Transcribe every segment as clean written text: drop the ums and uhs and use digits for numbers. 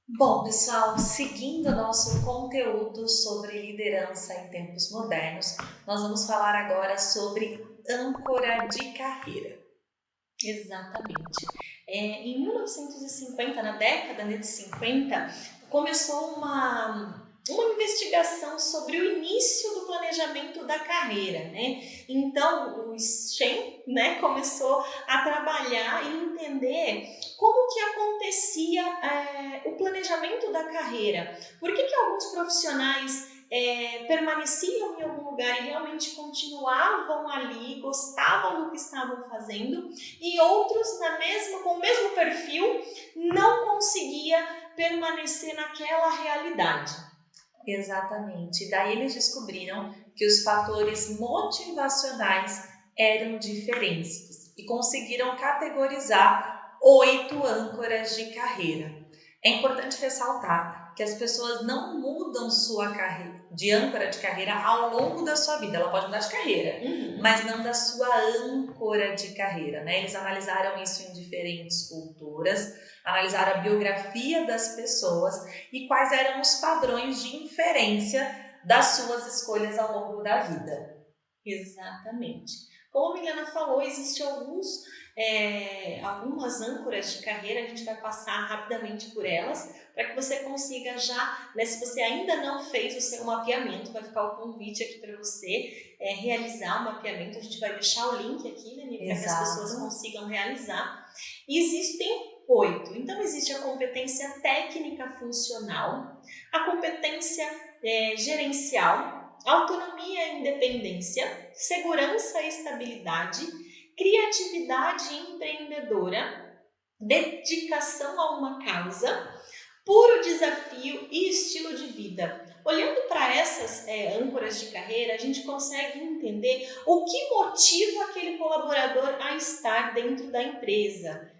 Bom, pessoal, seguindo nosso conteúdo sobre liderança em tempos modernos, nós vamos falar agora sobre âncora de carreira. Exatamente. Em 1950, na década de 50, começou uma investigação sobre o início do planejamento da carreira, né? Então, o Shen, né, começou a trabalhar e entender como que acontecia o planejamento da carreira. Por que alguns profissionais permaneciam em algum lugar e realmente continuavam ali, gostavam do que estavam fazendo, e outros com o mesmo perfil não conseguia permanecer naquela realidade. Exatamente. Daí eles descobriram que os fatores motivacionais eram diferentes e conseguiram categorizar 8 âncoras de carreira. É importante ressaltar que as pessoas não mudam sua carreira de âncora de carreira ao longo da sua vida. Ela pode mudar de carreira, mas não da sua âncora de carreira, né? Eles analisaram isso em diferentes culturas, analisaram a biografia das pessoas e quais eram os padrões de inferência das suas escolhas ao longo da vida. Exatamente. Como a Milena falou, existem algumas âncoras de carreira, a gente vai passar rapidamente por elas, para que você consiga já, né, se você ainda não fez o seu mapeamento, vai ficar o convite aqui para você realizar o mapeamento, a gente vai deixar o link aqui, né, para que as pessoas consigam realizar. E existem 8. Então, existe a competência técnica funcional, a competência gerencial, autonomia e independência, segurança e estabilidade, criatividade empreendedora, dedicação a uma causa, puro desafio e estilo de vida. Olhando para essas âncoras de carreira, a gente consegue entender o que motiva aquele colaborador a estar dentro da empresa.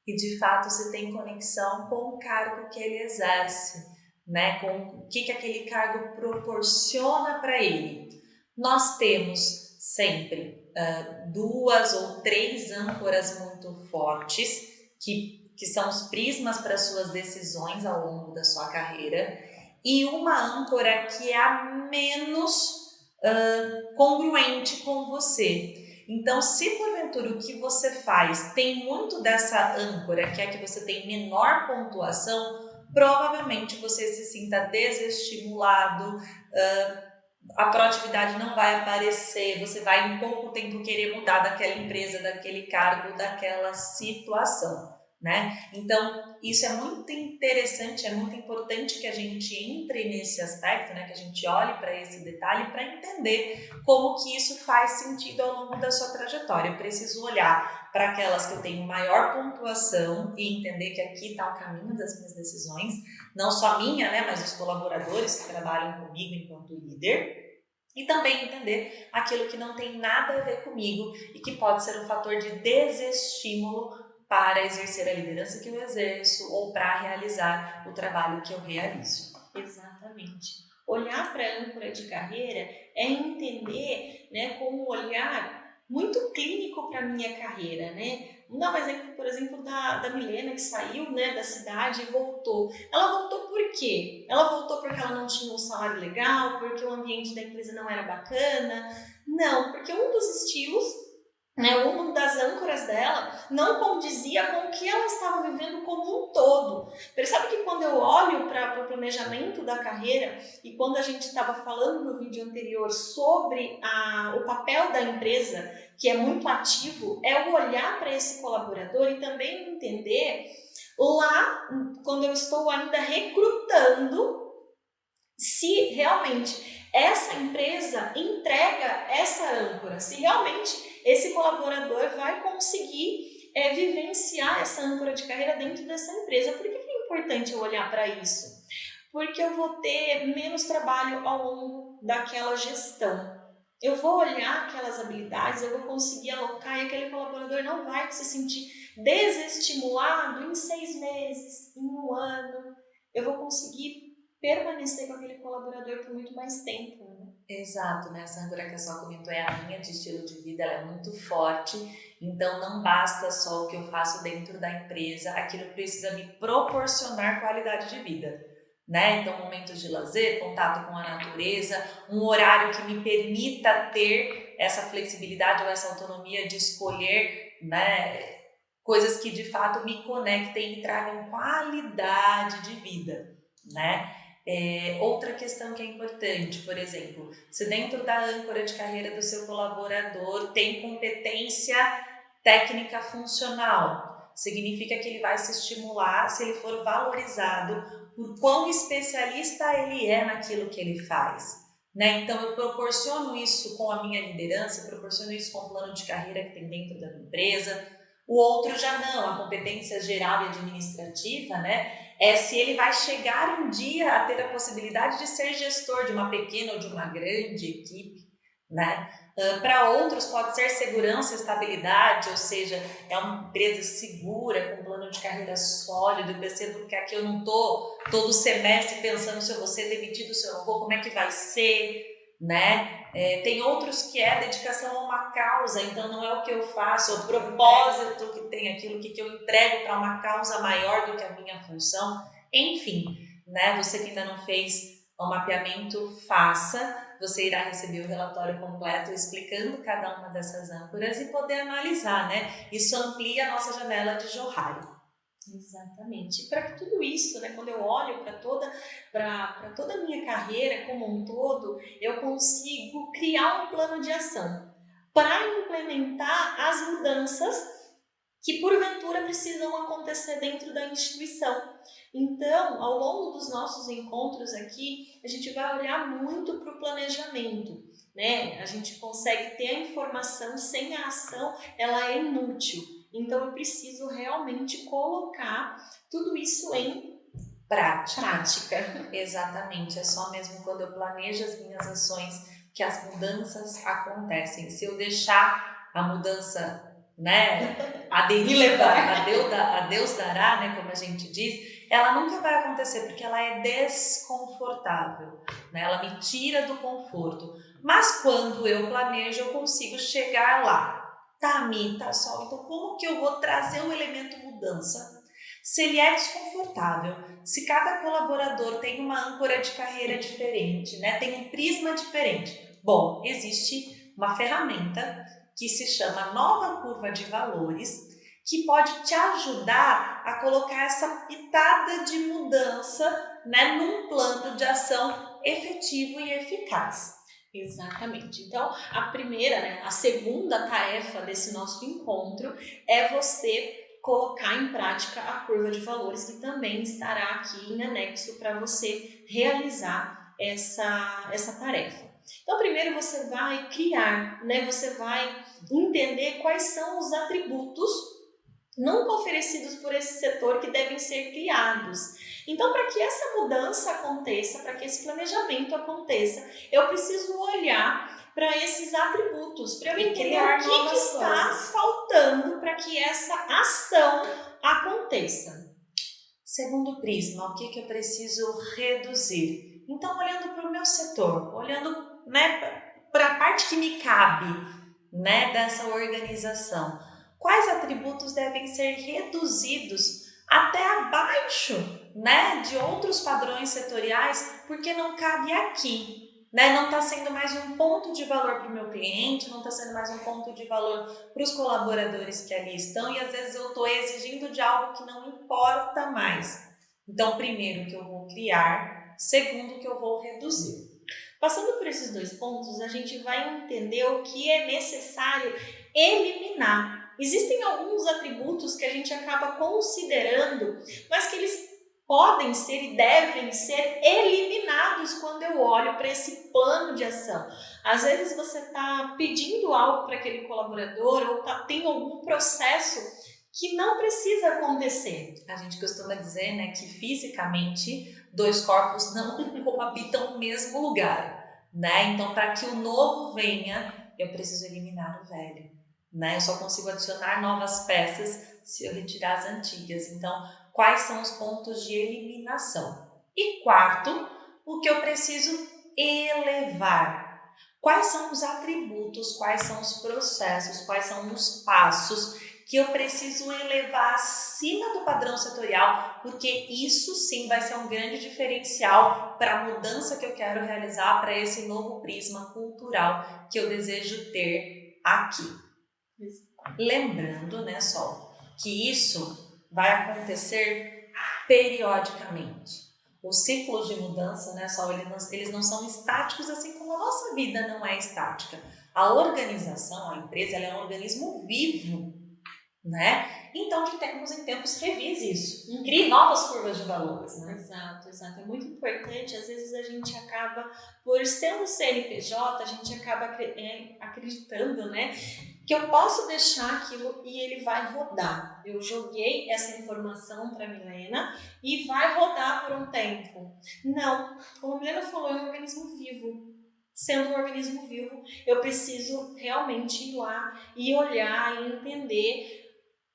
E de fato se tem conexão com o cargo que ele exerce, né? Com o que aquele cargo proporciona para ele. Nós temos sempre 2 ou 3 âncoras muito fortes, que são os prismas para suas decisões ao longo da sua carreira, e uma âncora que é a menos congruente com você. Então, se porventura o que você faz tem muito dessa âncora, que é que você tem menor pontuação, provavelmente você se sinta desestimulado, a proatividade não vai aparecer, você vai em pouco tempo querer mudar daquela empresa, daquele cargo, daquela situação, né? Então, isso é muito interessante, é muito importante que a gente entre nesse aspecto, né? Que a gente olhe para esse detalhe para entender como que isso faz sentido ao longo da sua trajetória. Eu preciso olhar para aquelas que eu tenho maior pontuação e entender que aqui está o caminho das minhas decisões, não só minha, né? Mas dos colaboradores que trabalham comigo enquanto líder, e também entender aquilo que não tem nada a ver comigo e que pode ser um fator de desestímulo para exercer a liderança que eu exerço ou para realizar o trabalho que eu realizo. Exatamente. Olhar para a âncora de carreira é entender, né, com um olhar muito clínico para a minha carreira, né? Vamos dar um exemplo, por exemplo, da Milena, que saiu, né, da cidade e voltou. Ela voltou por quê? Ela voltou porque ela não tinha um salário legal, porque o ambiente da empresa não era bacana? Não, porque um dos estilos, né, uma das âncoras dela não condizia com o que ela estava vivendo como um todo. Percebe que quando eu olho para o planejamento da carreira, e quando a gente estava falando no vídeo anterior sobre o papel da empresa, que é muito ativo, é o olhar para esse colaborador e também entender lá, quando eu estou ainda recrutando, se realmente essa empresa entrega essa âncora, se realmente esse colaborador vai conseguir vivenciar essa âncora de carreira dentro dessa empresa. Por que é importante eu olhar para isso? Porque eu vou ter menos trabalho ao longo daquela gestão. Eu vou olhar aquelas habilidades, eu vou conseguir alocar e aquele colaborador não vai se sentir desestimulado em 6 meses, em um ano. Eu vou conseguir permanecer com aquele colaborador por muito mais tempo, né? Exato, né? Essa âncora que a Sol comentou é a minha de estilo de vida, ela é muito forte Então não basta só o que eu faço dentro da empresa, aquilo precisa me proporcionar qualidade de vida, né? Então momentos de lazer, contato com a natureza, um horário que me permita ter essa flexibilidade ou essa autonomia de escolher, né, coisas que de fato me conectem e tragam qualidade de vida, né? Outra questão que é importante, por exemplo, se dentro da âncora de carreira do seu colaborador tem competência técnica funcional, significa que ele vai se estimular se ele for valorizado por quão especialista ele é naquilo que ele faz. Né? Então eu proporciono isso com a minha liderança, proporciono isso com o plano de carreira que tem dentro da empresa. O outro já não, a competência geral e administrativa, né? Se ele vai chegar um dia a ter a possibilidade de ser gestor de uma pequena ou de uma grande equipe, né? Para outros pode ser segurança e estabilidade, ou seja, é uma empresa segura, com um plano de carreira sólido. Eu percebo que aqui eu não estou todo semestre pensando se eu vou ser demitido, se eu não vou, como é que vai ser, né? Tem outros que é dedicação a uma causa, então não é o que eu faço, é o propósito que tem aquilo, que eu entrego para uma causa maior do que a minha função. Enfim, né? Você que ainda não fez o mapeamento, faça. Você irá receber o relatório completo explicando cada uma dessas âncoras e poder analisar, né? Isso amplia a nossa janela de jorralho. Exatamente. Para que tudo isso, né, quando eu olho para toda a minha carreira como um todo, eu consigo criar um plano de ação para implementar as mudanças que porventura precisam acontecer dentro da instituição. Então, ao longo dos nossos encontros aqui, a gente vai olhar muito para o planejamento, né? A gente consegue ter a informação sem a ação, ela é inútil. Então, eu preciso realmente colocar tudo isso em prática. Exatamente, é só mesmo quando eu planejo as minhas ações que as mudanças acontecem. Se eu deixar a mudança, né, a deriva, a Deus dará, né, como a gente diz, ela nunca vai acontecer porque ela é desconfortável, né, ela me tira do conforto. Mas quando eu planejo, eu consigo chegar lá. Tá, Mi, tá, Sol, então como que eu vou trazer o elemento mudança? Se ele é desconfortável, se cada colaborador tem uma âncora de carreira diferente, né, tem um prisma diferente. Bom, existe uma ferramenta que se chama Nova Curva de Valores, que pode te ajudar a colocar essa pitada de mudança, né, num plano de ação efetivo e eficaz. Exatamente. Então, a segunda tarefa desse nosso encontro é você colocar em prática a curva de valores, que também estará aqui em anexo para você realizar essa tarefa. Então, primeiro você vai criar, né? Você vai entender quais são os atributos nunca oferecidos por esse setor que devem ser criados. Então, para que essa mudança aconteça, para que esse planejamento aconteça, eu preciso olhar para esses atributos, para eu entender o que está faltando para que essa ação aconteça. Segundo prisma, o que eu preciso reduzir? Então, olhando para o meu setor, olhando, né, para a parte que me cabe, né, dessa organização, quais atributos devem ser reduzidos até abaixo, né, de outros padrões setoriais, porque não cabe aqui, né, não está sendo mais um ponto de valor para o meu cliente, não está sendo mais um ponto de valor para os colaboradores que ali estão, e às vezes eu estou exigindo de algo que não importa mais. Então, primeiro, que eu vou criar, segundo, que eu vou reduzir. Passando por esses dois pontos, a gente vai entender o que é necessário eliminar. Existem alguns atributos que a gente acaba considerando, mas que eles podem ser e devem ser eliminados quando eu olho para esse plano de ação. Às vezes você está pedindo algo para aquele colaborador ou tem algum processo que não precisa acontecer. A gente costuma dizer, né, que fisicamente dois corpos não coabitam no mesmo lugar, né? Então, para que o novo venha, eu preciso eliminar o velho, né? Eu só consigo adicionar novas peças se eu retirar as antigas. Então, quais são os pontos de eliminação? E quarto, o que eu preciso elevar. quais são os atributos, quais são os processos, quais são os passos que eu preciso elevar acima do padrão setorial, porque isso sim vai ser um grande diferencial para a mudança que eu quero realizar, para esse novo prisma cultural que eu desejo ter aqui. Lembrando, né, Sol, que isso vai acontecer periodicamente. Os ciclos de mudança, né, Sol, eles não são estáticos, assim como a nossa vida não é estática. A organização, a empresa, ela é um organismo vivo, né? Então, de tempos em tempos, revise isso. Crie novas curvas de valores, né? Exato, exato. É muito importante. Às vezes a gente acaba, por ser um CNPJ, a gente acaba acreditando, né, que eu posso deixar aquilo e ele vai rodar. Eu joguei essa informação para a Milena e vai rodar por um tempo. Não, como a Milena falou, é um organismo vivo. Sendo um organismo vivo, eu preciso realmente ir lá e olhar e entender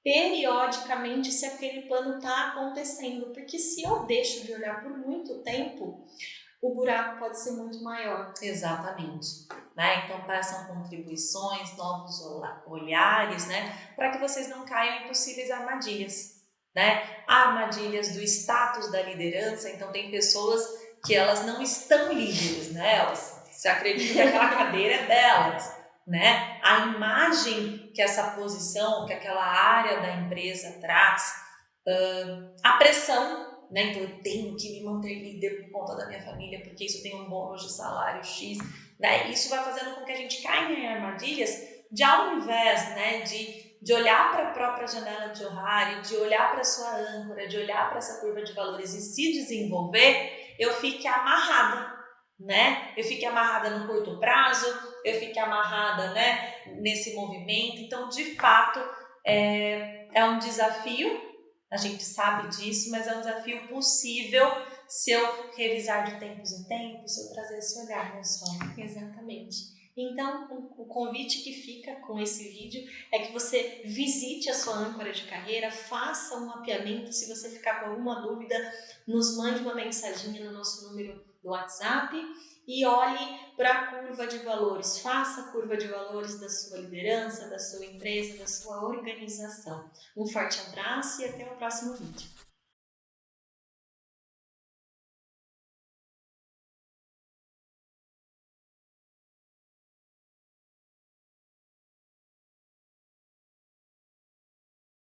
periodicamente se aquele plano está acontecendo, porque se eu deixo de olhar por muito tempo, o buraco pode ser muito maior. Exatamente. Né? Então, são contribuições, novos olhares, né? Para que vocês não caiam em possíveis armadilhas. Né? Armadilhas do status da liderança. Então, tem pessoas que elas não estão líderes, né? Elas se acreditam que aquela cadeira é delas. Né? A imagem que essa posição, que aquela área da empresa traz, a pressão, né? Então eu tenho que me manter líder por conta da minha família, porque isso tem um bônus de salário X, né? Isso vai fazendo com que a gente caia em armadilhas de, ao invés, né, de olhar para a própria janela de Ohari, de olhar para a sua âncora, de olhar para essa curva de valores e se desenvolver, eu fique amarrada, né? Eu fique amarrada no curto prazo, eu fique amarrada, né, nesse movimento. Então, de fato, é um desafio, a gente sabe disso, mas é um desafio possível se eu revisar de tempos em tempos, se eu trazer esse olhar, né, Sol? Exatamente. Então, o convite que fica com esse vídeo é que você visite a sua âncora de carreira, faça um mapeamento. Se você ficar com alguma dúvida, nos mande uma mensaginha no nosso número do WhatsApp e olhe para a curva de valores. Faça a curva de valores da sua liderança, da sua empresa, da sua organização. Um forte abraço e até o próximo vídeo.